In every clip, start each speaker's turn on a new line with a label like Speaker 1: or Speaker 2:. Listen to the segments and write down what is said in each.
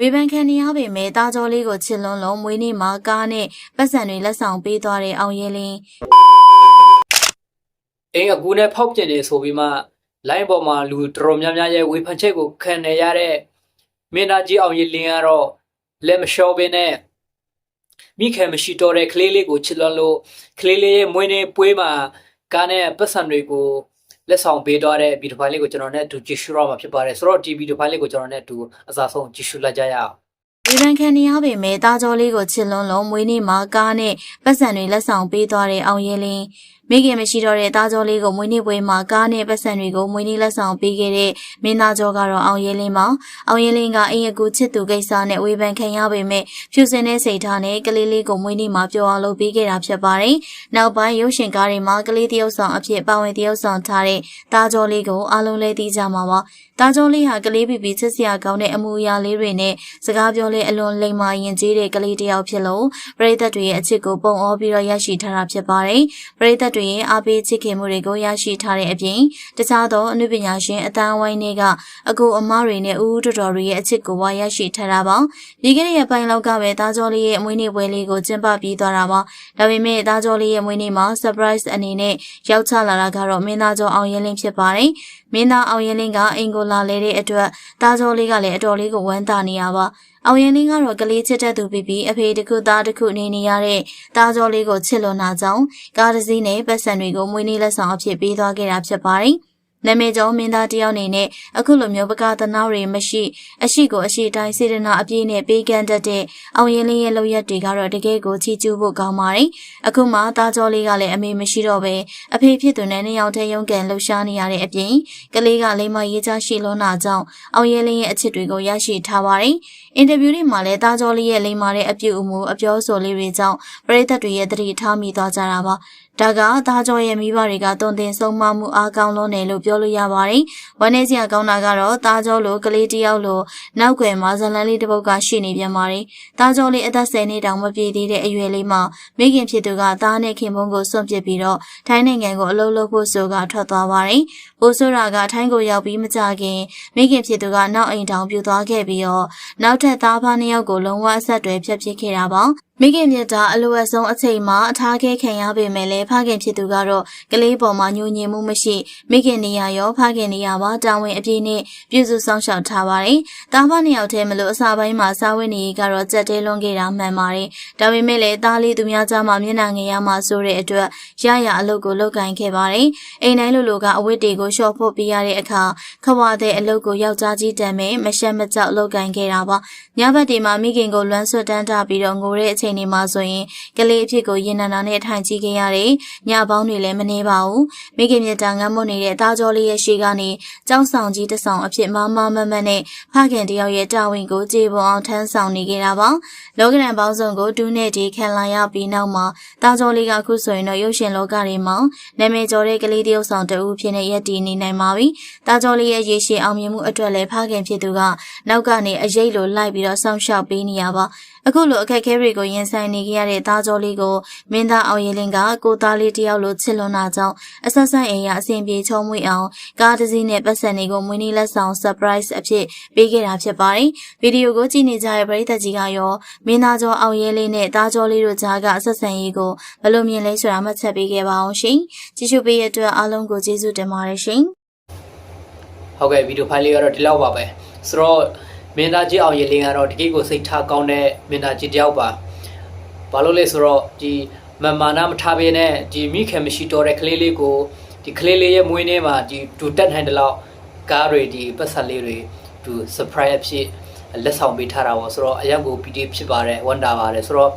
Speaker 1: ဝေဖန်ခံနေရပေမဲ့တာကြောလေးကိုချစ်လွန်းလို့မွေးနေ့မှာကားနဲ့ပတ်စံတွေလက်ဆောင်ပေးသွားတဲ့အောင်ရဲလင်း
Speaker 2: အကူနဲ့ဖောက်ပြင်နေဆိုပြီးမှလိုင်းပေါ်မှာလူတော်တော်များများရဲ့ဝေဖန်ချက်ကိုခံနေရတဲ့မင်းသားကြီးအောင်ရဲလင်းကတော့လက်မလျှော့ဘဲနဲ့မိခင်မရှိတော့တဲ့ကလေးလေးကိုချစ်လွန်းလို့ကလေးလေးရဲ့မွေးနေ့ပွဲမှာကားနဲ့ပတ်စံတွေကိုလက်ဆောင်ပေးသွားတဲ့ဗီဒီယိုဖိုင်လေးကိုကျွန်တော်နဲ့အတူကြည့်ရှုရမှာဖြစ်ပါတယ်ဆိုတော့ဒီဗီဒီယိုဖိုင်လေးကိုကျွန်တော်နဲ့အတူအစားဆုံးကြည့်ရှုလိုက်ကြရအောင်
Speaker 1: ဝေဖန်ခံနေရပေမဲ့တာကြောလေးကိုချစ်လွန်းလို့မွေးနေ့မှာကားနဲ့ပတ်စံတွေလက်ဆောင်ပေးသွားတဲ့အောင်ရဲလင်းမိခင်မရှိတော့တဲ့တာကြောလေးကိုမွေးနေ့ပွဲမှာကားနဲ့ပတ်စံတွေကိုမွေးနေ့လက်ဆောင်ပေးခဲ့တဲ့မင်းသားကျော်ကတော့အောင်ရဲလင်းပါအောင်ရဲလင်းကအကူချစ်သူကိစ္စနဲ့ဝေဖန်ခံရပေမဲ့ဖြူစင်တဲ့စိတ်ထားနဲ့ကလေးလေးကိုမွေးနေ့မှာပျော်အောင်လုပ်ပေးခဲ့တာဖြစ်ပါတယ်နောက်ပိုင်းရုပ်ရှင်ကားတွေမှာကလေးတယောက်ဆောင်အဖြစ်ပါဝင်တယောက်ဆောင်ထားတဲ့တာကြောလေးကိုအားလုံးလည်းသိကြမှာပါတာကြောလေးဟာကလေးပီပီချစ်စရာကောင်းတဲ့အမူအရာလေးတွေနဲ့စကားပြောလဲအလွန်လိမ္မာရင်ကျေးတဲ့ကလေးတယောက်ဖြစ်လို့ပရိသတ်တွေရဲ့အချစ်ကိုပုံအောပြီးတော့ရရှိထားတာဖြစ်ပါတယ်ပရိသတ်တွေရဲ့အားပေးချစ်ခင်မှုတွေကိုရရှိထားတဲ့အပြင်တခြားသောအနုပညာရှင်အတန်းဝိုင်းတွေကအကူအမတွေနဲ့ဦးဦးတော်တော်တွေရဲ့အချစ်ကိုဝါရရှိထားတာပါဒီကနေ့ရဲ့ပိုင်းလောက်ကပဲတာကြောလေးရဲ့အမွေးနေ့ပွဲလေးကိုကျင်းပပြီးသွားတာပါဒါပေမဲ့တာကြောလေးရဲ့မွေးနေ့မှာ surprise အနေနဲ့ရောက်ချလာတာကတော့မင်းသားကျော်အောင်ရဲလင်းဖြစ်ပါတယ်မင်းသားအောင်ရဲလင်းကအင်ကိုလာလဲတဲ့အတွက်တာကြောလေးကလည်းအတော်လေးကိုဝမ်းသာနေရပါအောင်ရင်လင်းကတော့ကလေးချစ်တဲ့သူပြီးအဖေတခုသားတခုနေနေရတဲ့တာကြောလေးကိုချစ်လွန်တာကြောင့်ကားတစ်စီးနဲ့ပတ်စံတွေကိုမွေးနေ့လက်ဆောင်အဖြစ်ပေးသွားခဲ့တာဖြစ်ပါတယ်။နာမည်ကျော်မင်းသားတယောက်အနေနဲ့အခုလိုမျိုးပကသနာတွေမရှိအရှိကိုအရှိတိုင်းစေတနာအပြည့်နဲ့ပေးကမ်းတတ်တဲ့အောင်ရင်လင်းရဲ့လုပ်ရက်တွေကတော့တကယ်ကိုချီးကျူးဖို့ကောင်းပါတယ်။အခုမှတာကြောလေးကလည်းအမေမရှိတော့ပဲအဖေဖြစ်သူနဲ့နှစ်ယောက်တည်းရုံးကန်လှူရှားနေရတဲ့အပြင်ကလေးကလိမ္မာရေးချရှိလွန်းတာကြောင့်အောင်ရင်လင်းရဲ့အချစ်တွေကိုရရှိထားပါတယ်။အင်တာဗျူးတွေမှာလည်းတာကြောလေးရဲ့လိမ္မာတဲ့အပြုအမူအပြောဆိုလေးတွေကြောင့်ပရိသတ်တွေရဲ့သတိထားမိသွားကြတာပါ။ဒါကသားကျော်ရဲ့မိဘတွေကတုံတင်ဆုံးမမှုအားကောင်းလွန်းတယ်လို့ပြောလို့ရပါတယ်။ဝမ်းနည်းစရာကောင်းတာကတော့သားကျော်လိုကလေးတယောက်လိုနောက်ွယ်မှာဇလန်းလေးတစ်ပုဒ်ကရှိနေပြန်ပါတယ်။သားကျော်လေးအသက်10နှစ်တောင်မပြည့်သေးတဲ့အရွယ်လေးမှာမိခင်ဖြစ်သူကသားနဲ့ခင်မုန်းကိုစွန့်ပစ်ပြီးတော့ထိုင်းနိုင်ငံကိုအလုပ်လုပ်ဖို့ဆိုကထွက်သွားပါတယ်။ပိုဆိုရာကထိုင်းကိုရောက်ပြီးမကြခင်မိခင်ဖြစ်သူကနောက်အိမ်တောင်ပြူသွားခဲ့ပြီးတော့နောက်ထပ်သားဖား2ယောက်ကိုလုံးဝအဆက်တွေဖျက်ပစ်ခဲ့တာပါ။မိခင်မြတ်တာအလိုအဆုံးအချိန်မှာအထားခဲခံရပေမဲ့လည်းဖခင်ဖြစ်သူကတော့ကလေးပေါ်မှာညှို့ညင်မှုမရှိမိခင်နေရရောဖခင်နေရပါတာဝန်အပြည့်နဲ့ပြုစုဆောင်ရှောက်ထားပါတယ်။တားဖနှစ်ယောက်တည်းမလို့အစာပိုင်းမှာစားဝတ်နေရေးကတော့ကြက်တဲလွန်ခဲ့တာမှန်ပါတယ်။ဒါပေမဲ့လည်းသားလေးသူများကြားမှာမျက်နှာငယ်ရမှာဆိုတဲ့အတွက်ရရအလုပ်ကိုလုပ်ကင်ခဲ့ပါတယ်။အိမ်တိုင်းလိုကအဝတ်တွေကိုလျှော့ဖို့ပြရတဲ့အခါခဝါတဲ့အလုပ်ကိုယောက်ျားကြီးတန်မဲ့မရှက်မကြောက်လုပ်ကင်ခဲ့တာပါ။ညဘက်ဒီမှာမိခင်ကိုလွမ်းဆွတ်တန်းထားပြီးတော့ငိုတဲ့အချိန်ဒီမှာဆိုရင်ကလေးအဖြစ်ကိုရင်နံနာနဲ့ထိုင်ကြည့်ခဲ့ရတယ်။ညပေါင်းတွေလည်းမနေပါဘူး။မိခင်မြတ်တာငတ်မွတ်နေတဲ့သားကြောလေးရဲ့ရှေ့ကနေကြောင်းဆောင်ကြီးတစ်ဆောင်အဖြစ်မမမမနဲ့ဖခင်တယောက်ရဲ့တာဝန်ကိုကြေပွန်အောင်ထမ်းဆောင်နေခဲ့တာပါ။လောကရန်ပေါင်းစုံကိုတူးနဲ့ဒီခံလာရပြီးနောက်မှာသားကြောလေးကအခုဆိုရင်တော့ရုပ်ရှင်လောကတွေမှာနာမည်ကျော်တဲ့ကလေးတယောက်ဆောင်တဦးဖြစ်နေရည်တည်နေနိုင်ပါပြီ။သားကြောလေးရဲ့ရေရှည်အောင်မြင်မှုအတွက်လည်းဖခင်ဖြစ်သူကနောက်ကနေအရေးလိုလိုက်ပြီးတော့စောင့်ရှောက်ပေးနေရပါအခုလိုအခက်အခဲတွေကိုရင်ဆိုင်နေကြရတဲ့သားကြောလေးကိုမင်းသားအောင်ရဲလင်းကကိုသားလေးတယောက်လိုချစ်လွန်တာကြောင့်အဆက်ဆက်အိမ်ရအစဉ်ပြေချုံးမွေအောင်ကားတစ်စီးနဲ့ပတ်စံတွေကိုမွေးနေ့လက်ဆောင် surprise အဖြစ်ပေးခဲ့တာဖြစ်ပါတယ်။ဗီဒီယိုကိုကြည့်နေကြတဲ့ပရိသတ်ကြီးကရောမင်းသားကျော်အောင်ရဲလေးနဲ့သားကြောလေးတို့ကြားကအဆက်ဆံရေးကိုဘယ်လိုမြင်လဲဆိုတာမှတ်ချက်ပေးခဲ့ပါအောင်ရှင်။ကြည့်ရှုပေးရတဲ့အတွက်အားလုံးကိုကျေးဇူးတင်ပါတယ်ရှင်
Speaker 2: ။ဟုတ်ကဲ့ဗီဒီယိုဖိုင်လေးကတော့ဒီလောက်ပါပဲ။ဆိုတော့မင်းသားကြီးအောင်ရဲလင်းကတော့တကယ်ကိုစိတ်ထားကောင်းတဲ့မင်းသားကြီးတယောက်ပါဘာလို့လဲဆိုတော့ဒီမမာနာမထားဘဲနဲ့ဒီမိခင်မရှိတော့တဲ့ကလေးလေးကိုဒီကလေးလေးရဲ့မွေးနေ့မှာဒီတူတက်နိုင်တဲ့လောက်ကားတွေဒီပတ်ဆက်လေးတွေသူ surprise အဖြစ်လက်ဆောင်ပေးထားတာပေါ့ဆိုတော့အရင်ကို PD ဖြစ်ပါတယ်ဝမ်းတာပါတယ်ဆိုတော့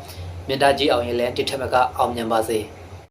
Speaker 2: မင်းသားကြီးအောင်ရဲလင်းတိထက်မကအောင်မြင်ပါစေ။